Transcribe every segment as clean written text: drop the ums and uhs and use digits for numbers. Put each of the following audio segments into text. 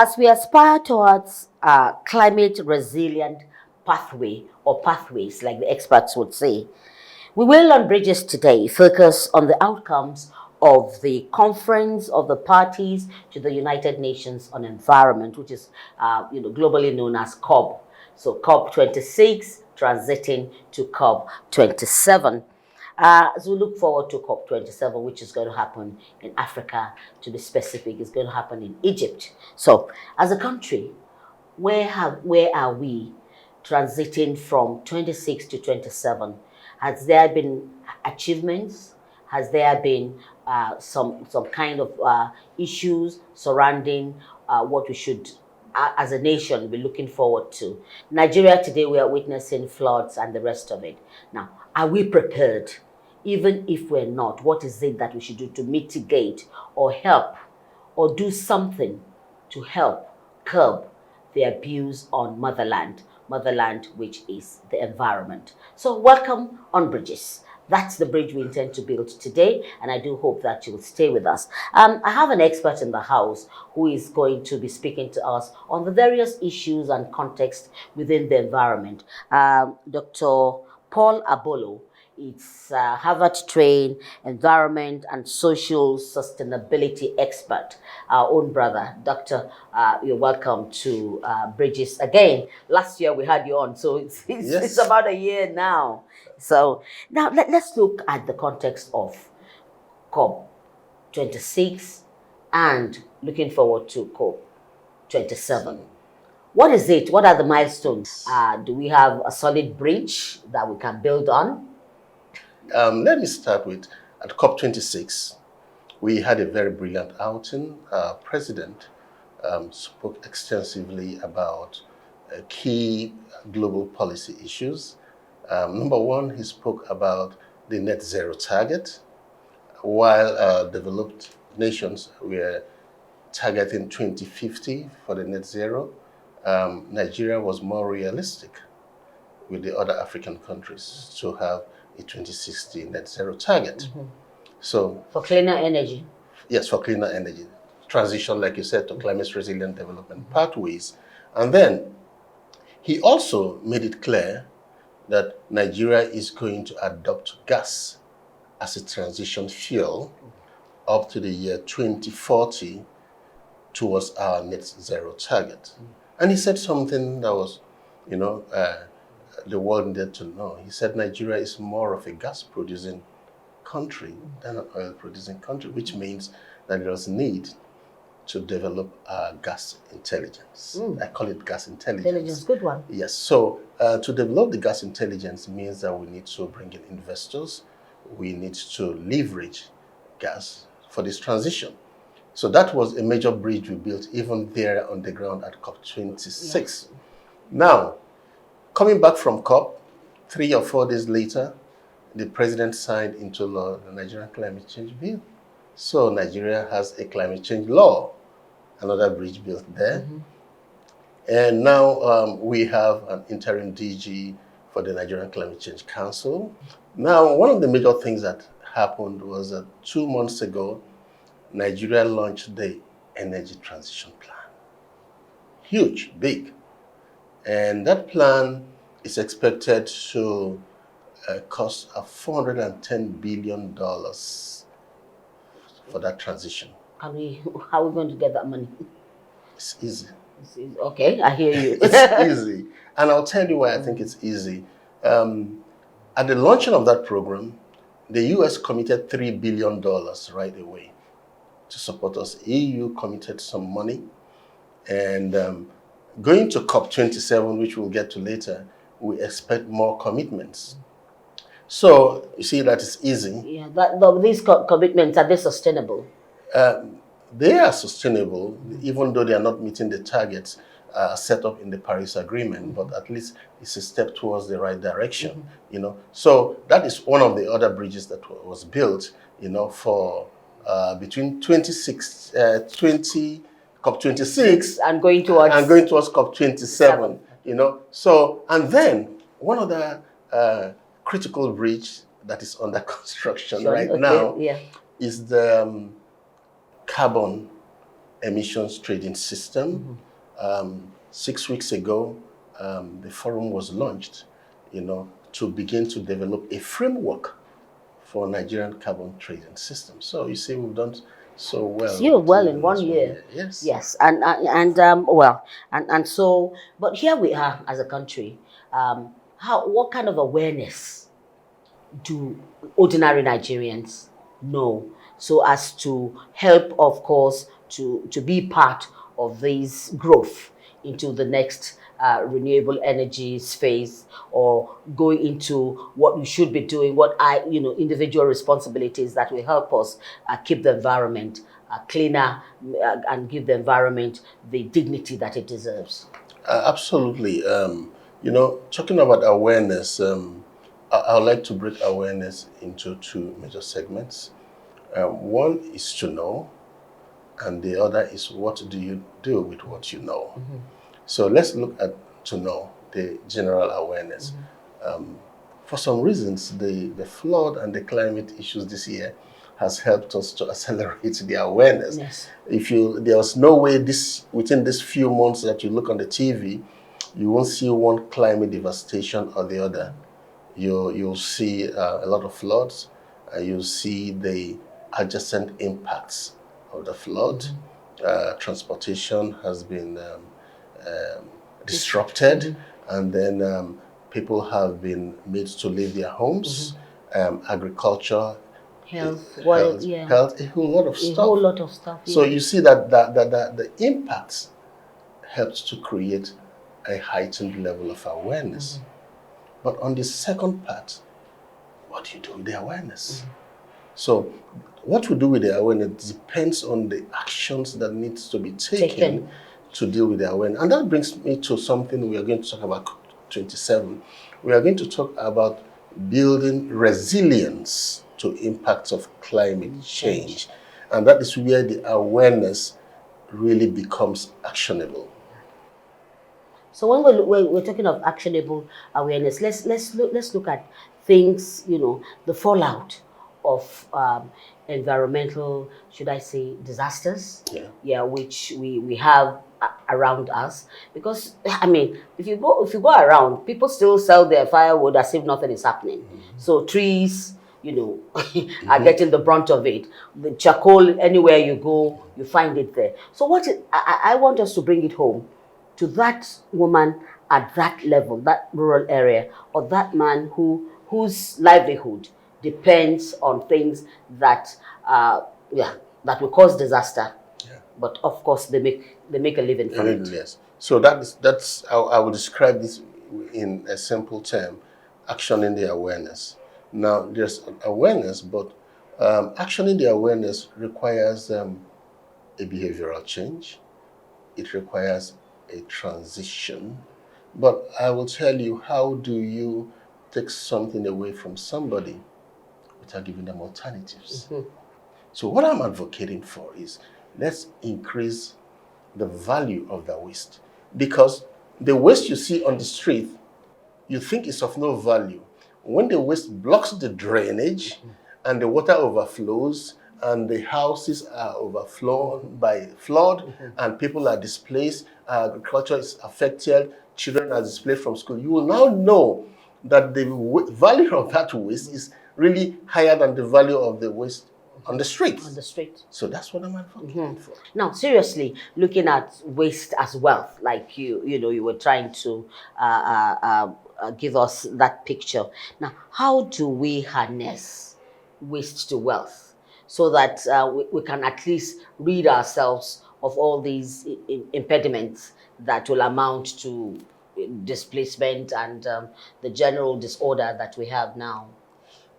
As we aspire towards a climate resilient pathway or pathways, like the experts would say, we will on Bridges today focus on the outcomes of the conference of the parties to the United Nations on Environment, which is globally known as COP. So COP26 transiting to COP27. So we look forward to COP27, which is going to happen in Africa. To be specific, it's going to happen in Egypt. So, as a country, where are we transiting from 26 to 27? Has there been achievements? Has there been some kind of issues surrounding what we should, as a nation, be looking forward to? Nigeria today, we are witnessing floods and the rest of it. Now, are we prepared? Even if we're not, what is it that we should do to mitigate or help or do something to help curb the abuse on motherland, which is the environment? So welcome on Bridges. That's the bridge we intend to build today, and I do hope that you'll stay with us. I have an expert in the house who is going to be speaking to us on the various issues and context within the environment. Dr. Paul Abolo. It's Harvard-trained environment and social sustainability expert, our own brother. Doctor, you're welcome to Bridges again. Last year we had you on, so it's about a year now. So now let's look at the context of COP26 and looking forward to COP27. What is it? What are the milestones? Do we have a solid bridge that we can build on? Let me start with, at COP26, we had a very brilliant outing. Our president spoke extensively about key global policy issues. Number one, he spoke about the net zero target. While developed nations were targeting 2050 for the net zero, Nigeria was more realistic with the other African countries to have a 2060 net zero target. So for cleaner energy. Yes, for cleaner energy. Transition, like you said, to climate resilient development pathways. And then he also made it clear that Nigeria is going to adopt gas as a transition fuel up to the year 2040 towards our net zero target. And he said something that was, the world needed to know. He said Nigeria is more of a gas-producing country than an oil-producing country, which means that there's need to develop gas intelligence. I call it gas intelligence. Intelligence, good one. Yes. So to develop the gas intelligence means that we need to bring in investors. We need to leverage gas for this transition. So that was a major bridge we built even there on the ground at COP26. Yes. Now, coming back from COP, 3 or 4 days later, the president signed into law the Nigerian Climate Change Bill. So Nigeria has a climate change law, another bridge built there. And now we have an interim DG for the Nigerian Climate Change Council. Now, one of the major things that happened was that 2 months ago, Nigeria launched the Energy Transition Plan. Huge, big. And that plan is expected to cost $410 billion for that transition. How are we going to get that money? It's easy. Okay, I hear you. It's easy. And I'll tell you why I think it's easy. At the launching of that program, the US committed $3 billion right away to support us. EU committed some money. And going to COP27, which we'll get to later, we expect more commitments. So you see that it's easy. Yeah, these commitments, are they sustainable? They are sustainable, even though they are not meeting the targets set up in the Paris Agreement, but at least it's a step towards the right direction. So that is one of the other bridges that was built, for between COP26 and going towards COP27. So, and then one other critical bridge that is under construction now is the carbon emissions trading system. 6 weeks ago, the forum was launched, to begin to develop a framework for Nigerian carbon trading system. So you see, we've done so well. You're well in in this 1 year. Yes. Yes, and so, but here we are as a country. What kind of awareness do ordinary Nigerians know so as to help, of course, to be part of this growth into the next renewable energy space, or going into what we should be doing, individual responsibilities that will help us keep the environment cleaner, and give the environment the dignity that it deserves. Absolutely. Talking about awareness, I would like to break awareness into two major segments. One is to know, and the other is what do you do with what you know. So let's look at to know, the general awareness. For some reasons, the flood and the climate issues this year has helped us to accelerate the awareness. Yes. There was no way within these few months that you look on the TV, you won't see one climate devastation or the other. You'll see a lot of floods, and you'll see the adjacent impacts of the flood. Transportation has been disrupted, and then people have been made to leave their homes. Agriculture, Health, health, a whole lot of stuff. A whole lot of stuff. So you see that the impacts helped to create a heightened level of awareness. But on the second part, what do you do with the awareness? So what we do with the awareness depends on the actions that needs to be taken to deal with the awareness. And that brings me to something we are going to talk about, 27. We are going to talk about building resilience to impacts of climate change. And that is where the awareness really becomes actionable. So when we're talking of actionable awareness, let's look at things, the fallout of environmental, should I say, disasters, which we have around us. Because I mean, if you go around, people still sell their firewood as if nothing is happening. So trees, are getting the brunt of it. The charcoal, anywhere you go, you find it there. So I want us to bring it home to that woman at that level, that rural area, or that man whose livelihood depends on things that that will cause disaster. But of course, they make a living from it. Yes. So that's how I would describe this in a simple term: actioning the awareness. Now, there's awareness, but actioning the awareness requires a behavioral change. It requires a transition. But I will tell you, how do you take something away from somebody without giving them alternatives? So what I'm advocating for is, let's increase the value of the waste. Because the waste you see on the street, you think is of no value. When the waste blocks the drainage and the water overflows and the houses are overflown by flood and people are displaced, agriculture is affected, children are displaced from school, you will now know that the value of that waste is really higher than the value of the waste on the street. So that's what I'm advocating for. Now, seriously, looking at waste as wealth, like you were trying to give us that picture. Now, how do we harness waste to wealth so that we can at least rid ourselves of all these impediments that will amount to displacement and the general disorder that we have now?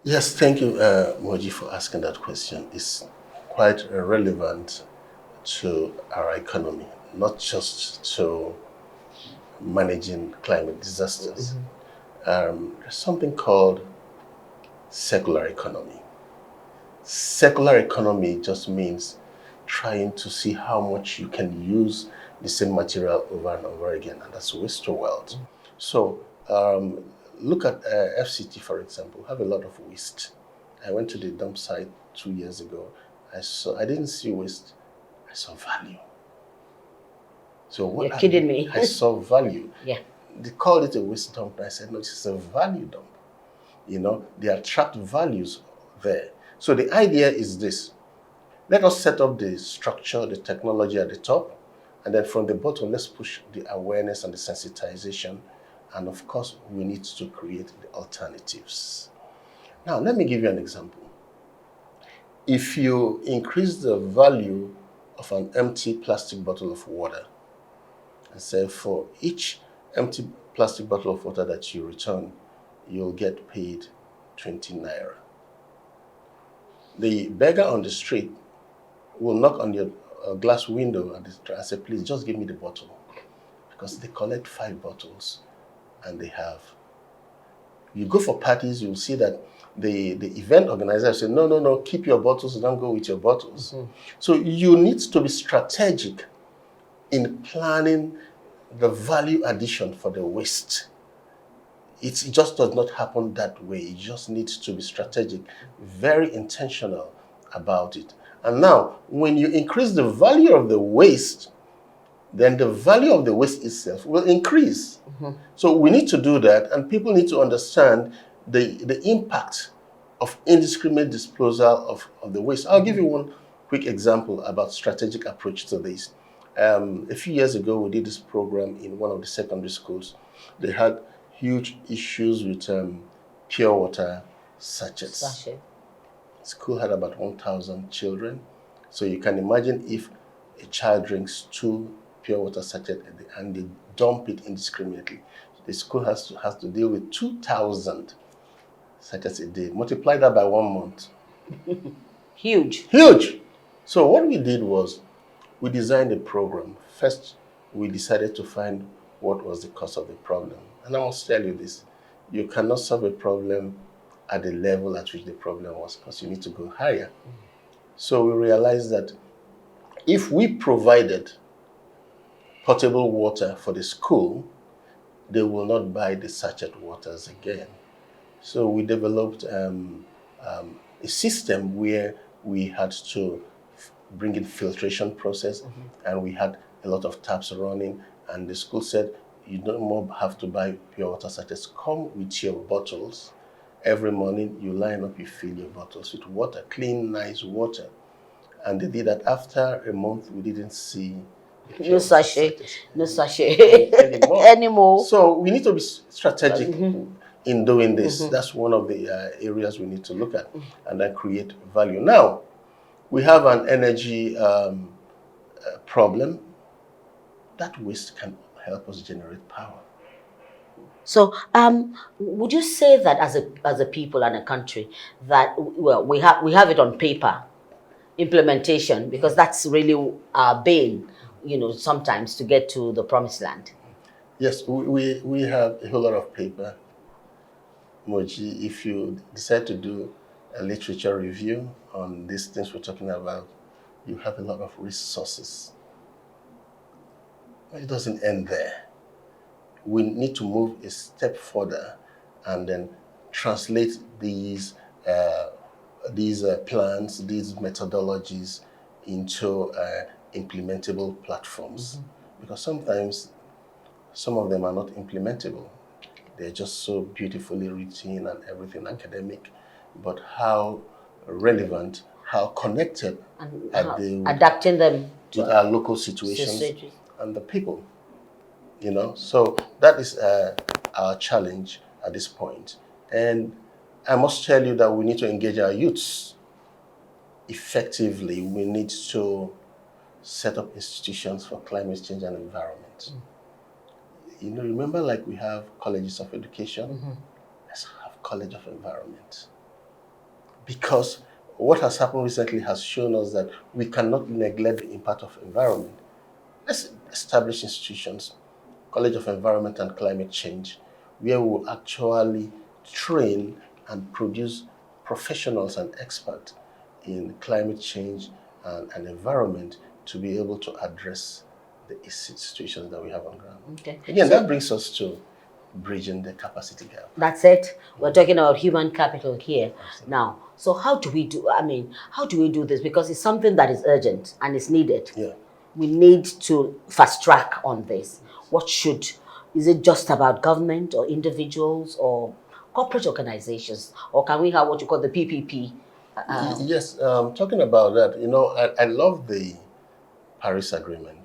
Yes, thank you, Moji, for asking that question. It's quite relevant to our economy, not just to managing climate disasters. There's something called circular economy. Circular economy just means trying to see how much you can use the same material over and over again, and that's waste to wealth. So look at FCT, for example, have a lot of waste. I went to the dump site 2 years ago. I didn't see waste, I saw value. So what You're kidding me. I saw value. Yeah. They called it a waste dump. I said, no, this is a value dump. You know, they attract values there. So the idea is this. Let us set up the structure, the technology at the top, and then from the bottom, let's push the awareness and the sensitization. And of course, we need to create the alternatives. Now, let me give you an example. If you increase the value of an empty plastic bottle of water, and say for each empty plastic bottle of water that you return, you'll get paid 20 naira. The beggar on the street will knock on your glass window and say, please just give me the bottle. Because they collect 5 bottles and they have. You go for parties, you'll see that the event organizer say, no, keep your bottles, don't go with your bottles. Mm-hmm. So you need to be strategic in planning the value addition for the waste. It just does not happen that way. You just need to be strategic, very intentional about it. And now, when you increase the value of the waste, then the value of the waste itself will increase. Mm-hmm. So we need to do that, and people need to understand the impact of indiscriminate disposal of the waste. I'll give you one quick example about strategic approach to this. A few years ago, we did this program in one of the secondary schools. They had huge issues with pure water sachets. School had about 1,000 children. So you can imagine if a child drinks 2 pure water sachets and they dump it indiscriminately. The school has to deal with 2,000 sachets a day. Multiply that by 1 month. Huge. So what we did was we designed a program. First, we decided to find what was the cause of the problem. And I must tell you this, you cannot solve a problem at the level at which the problem was, because you need to go higher. So we realized that if we provided potable water for the school, they will not buy the sachet waters again. So we developed a system where we had to bring in filtration process, and we had a lot of taps running, and the school said, you don't more have to buy pure water sachets. Come with your bottles. Every morning you line up, you fill your bottles with water, clean, nice water. And they did that. After a month, we didn't see no sachet anymore. So we need to be strategic in doing this. That's one of the areas we need to look at, and then create value. Now, we have an energy problem. That waste can help us generate power. So, would you say that as a people and a country that we have it on paper, implementation, because that's really our bane, sometimes to get to the promised land? Yes, we have a whole lot of paper. Moji, if you decide to do a literature review on these things we're talking about, you have a lot of resources. It doesn't end there. We need to move a step further and then translate these plans, these methodologies into implementable platforms. Because sometimes some of them are not implementable. They're just so beautifully written and everything academic, but how relevant, how connected are they adapting them to our local situations and the people, So that is our challenge at this point. And I must tell you that we need to engage our youths effectively. We need to set up institutions for climate change and environment. Remember, like we have colleges of education, let's have college of environment. Because what has happened recently has shown us that we cannot neglect the impact of environment. Let's establish institutions, College of Environment and Climate Change, where we will actually train and produce professionals and experts in climate change and environment to be able to address the situations that we have on ground. Okay. Again, that brings us to bridging the capacity gap. That's it. We're talking about human capital here. Absolutely. Now. So how do we do this? Because it's something that is urgent and is needed. Yeah. we need to fast track on this? Is it just about government or individuals or corporate organizations? Or can we have what you call the PPP? Yes, talking about that, I love the Paris Agreement.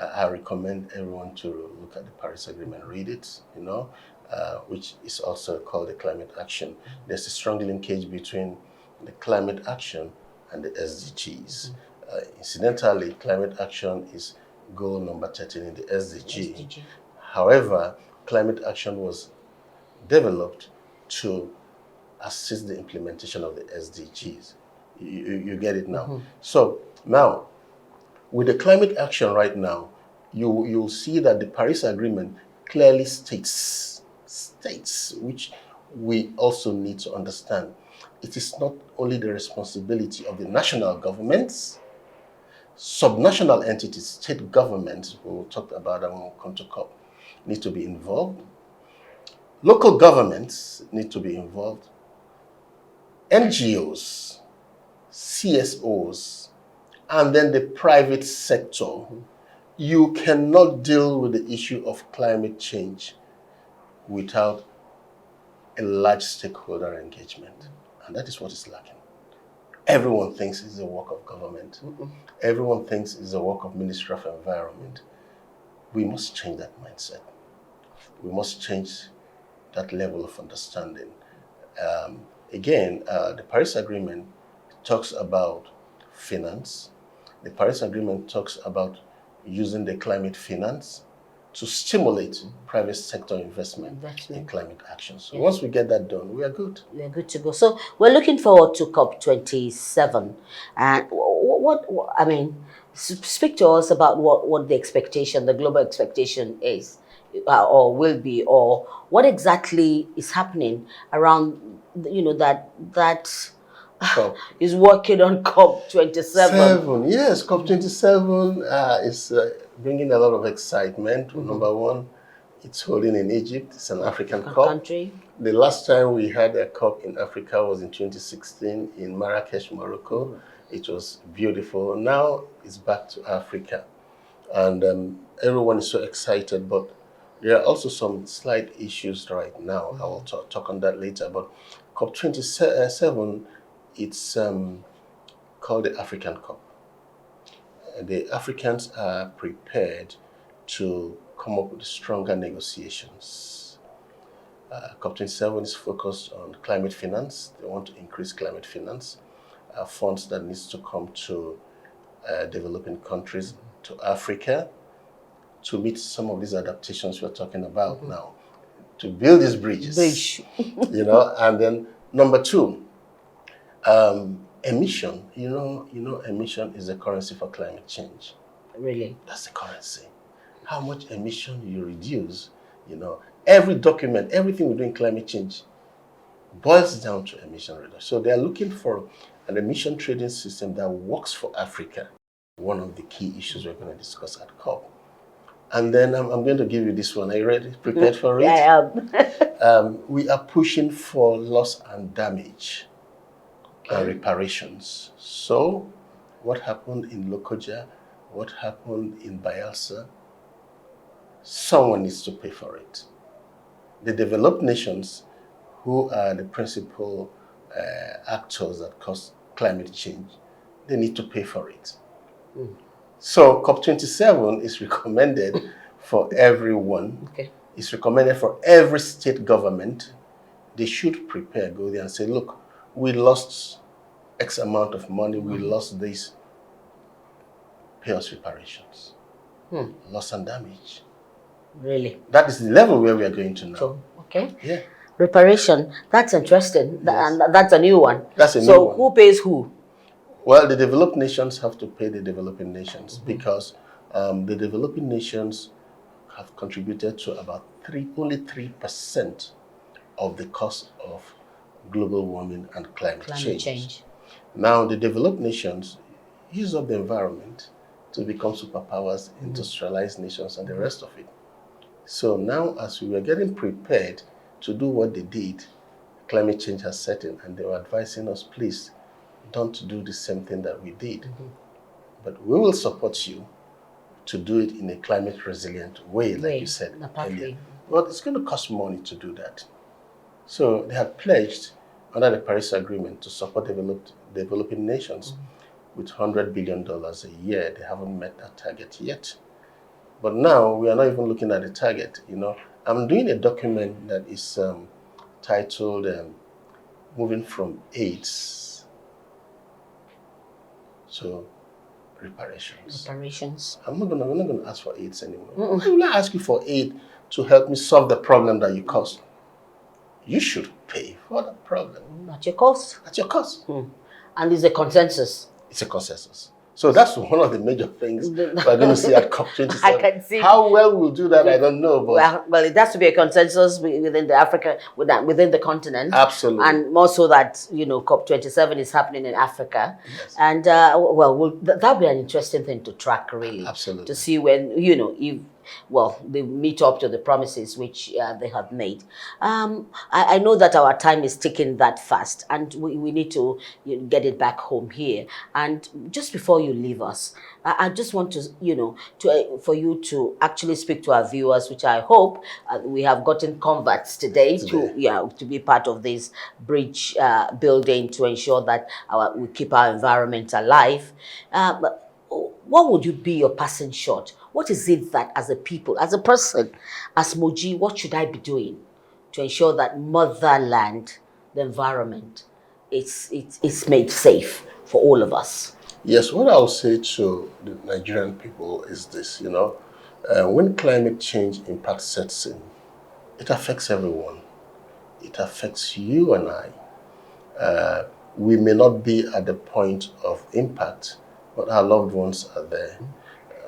I recommend everyone to look at the Paris Agreement, read it, which is also called the climate action. There's a strong linkage between the climate action and the SDGs. Incidentally, climate action is goal number 13 in the SDG. However, climate action was developed to assist the implementation of the SDGs. You get it now. So now, with the climate action right now, you'll see that the Paris Agreement clearly states, which we also need to understand. It is not only the responsibility of the national governments, subnational entities, state governments, we'll talk about that when we come to COP, need to be involved. Local governments need to be involved. NGOs, CSOs, and then the private sector. You cannot deal with the issue of climate change without a large stakeholder engagement. And that is what is lacking. Everyone thinks it's the work of government. Everyone thinks it's the work of Ministry of Environment. We must change that mindset. We must change that level of understanding. Again, the Paris Agreement talks about finance. The Paris Agreement talks about using the climate finance to stimulate private sector investment in climate action. So once we get that done, we are good. We are good to go. So we're looking forward to COP27. And I mean, speak to us about what the expectation, the global expectation is, or will be, or what exactly is happening around, that is working on COP27. Yes, COP27 is bringing a lot of excitement. Number one, it's holding in Egypt. It's an African COP. Country. The last time we had a COP in Africa was in 2016 in Marrakesh, Morocco. It was beautiful. Now it's back to Africa. And everyone is so excited, but there are also some slight issues right now. I will talk on that later. But COP27, it's called the African COP. The Africans are prepared to come up with stronger negotiations. COP27 is focused on climate finance. They want to increase climate finance, funds that needs to come to developing countries, to Africa, to meet some of these adaptations we're talking about now, to build these bridges. And then number two, emission. Emission is the currency for climate change. Really? That's the currency. How much emission you reduce, every document, everything we do in climate change boils down to emission reduction. So they are looking for an emission trading system that works for Africa. One of the key issues we're going to discuss at COP. And then I'm going to give you this one. Are you ready? Prepared for it? I am. We are pushing for loss and damage and reparations. So what happened in Lokoja, what happened in Bayelsa, someone needs to pay for it. The developed nations, who are the principal actors that cause climate change, they need to pay for it. So COP27 is recommended for everyone. Okay. It's recommended for every state government. They should prepare, go there and say, look, we lost X amount of money, we lost this, pay us reparations. Loss and damage. Really? That is the level where we are going to now. So, okay. Yeah. Reparation, that's interesting. Yes. And that's a new one. That's a new So one. who pays who? Well, the developed nations have to pay the developing nations because the developing nations have contributed to about only 3% of the cost of global warming and climate change. Now, the developed nations use up the environment to become superpowers, industrialized nations, and the rest of it. So now, as we were getting prepared to do what they did, climate change has set in, and they were advising us, please, don't do the same thing that we did. but we will support you to do it in a climate resilient way, like you said the earlier. pathway. But it's going to cost money to do that. So they have pledged under the Paris Agreement to support developing nations with $100 billion a year. They haven't met that target yet. But now we are not even looking at the target. I'm doing a document that is titled Moving from AIDS to Reparations. We're not going to ask for AIDS anymore. Why will I ask you for aid to help me solve the problem that you caused? You should pay for the problem. At your cost. At your cost. And it's a consensus. It's a consensus. So that's one of the major things we're going to see at COP27. I can see. How well we'll do that, I don't know. But well, it has to be a consensus within the within the continent. Absolutely. And more so that, COP27 is happening in Africa. Yes. And, that'll be an interesting thing to track, really. Absolutely. To see when, if they meet up to the promises which they have made. I know that our time is ticking that fast, and we need to get it back home here. And just before you leave us, I just want to, for you to actually speak to our viewers, which I hope we have gotten converts today to be part of this bridge building to ensure that we keep our environment alive. What would be your passing shot? What is it that as a people, as a person, as Moji, what should I be doing to ensure that motherland, the environment, it's made safe for all of us? Yes, what I'll say to the Nigerian people is this, when climate change impact sets in, it affects everyone. It affects you and I. We may not be at the point of impact, but our loved ones are there.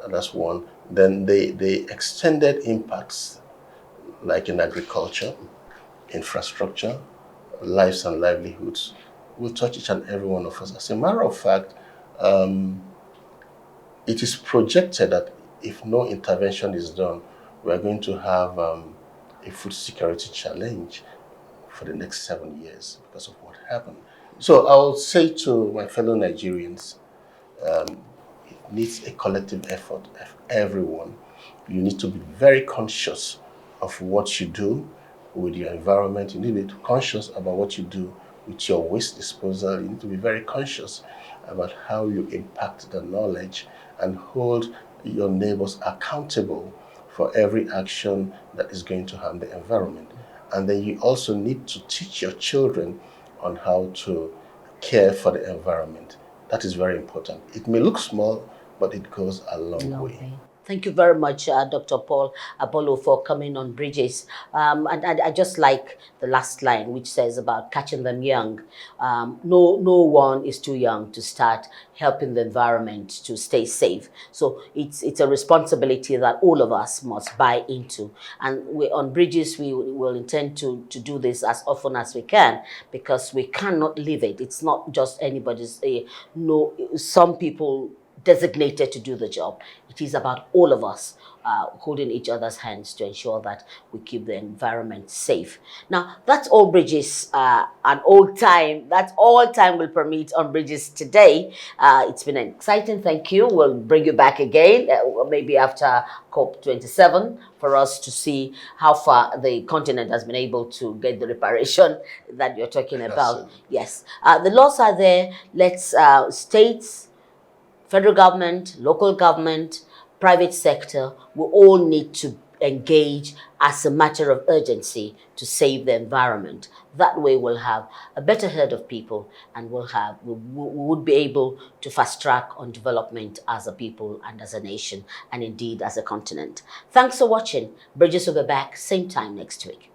That's one. Then the extended impacts, like in agriculture, infrastructure, lives and livelihoods, will touch each and every one of us. As a matter of fact, it is projected that if no intervention is done, we are going to have a food security challenge for the next 7 years because of what happened. So I'll say to my fellow Nigerians, it needs a collective effort of everyone. You need to be very conscious of what you do with your environment. You need to be conscious about what you do with your waste disposal. You need to be very conscious about how you impact the knowledge and hold your neighbors accountable for every action that is going to harm the environment. And then you also need to teach your children on how to care for the environment. That is very important. It may look small, but it goes a long way. Thank you very much, Dr. Paul Apollo, for coming on Bridges. And I just like the last line, which says about catching them young. No one is too young to start helping the environment to stay safe. So it's a responsibility that all of us must buy into. And on Bridges, we will intend to do this as often as we can, because we cannot leave it. It's not just anybody's. Some people designated to do the job. It is about all of us holding each other's hands to ensure that we keep the environment safe. Now, that's all Bridges, that's all time will permit on Bridges today. It's been exciting. Thank you. We'll bring you back again, maybe after COP27, for us to see how far the continent has been able to get the reparation that you're talking about. Yes. The laws are there. Let's states, federal government, local government, private sector, we all need to engage as a matter of urgency to save the environment. That way we'll have a better herd of people, and we would be able to fast track on development as a people and as a nation, and indeed as a continent. Thanks for watching. Bridges will be back same time next week.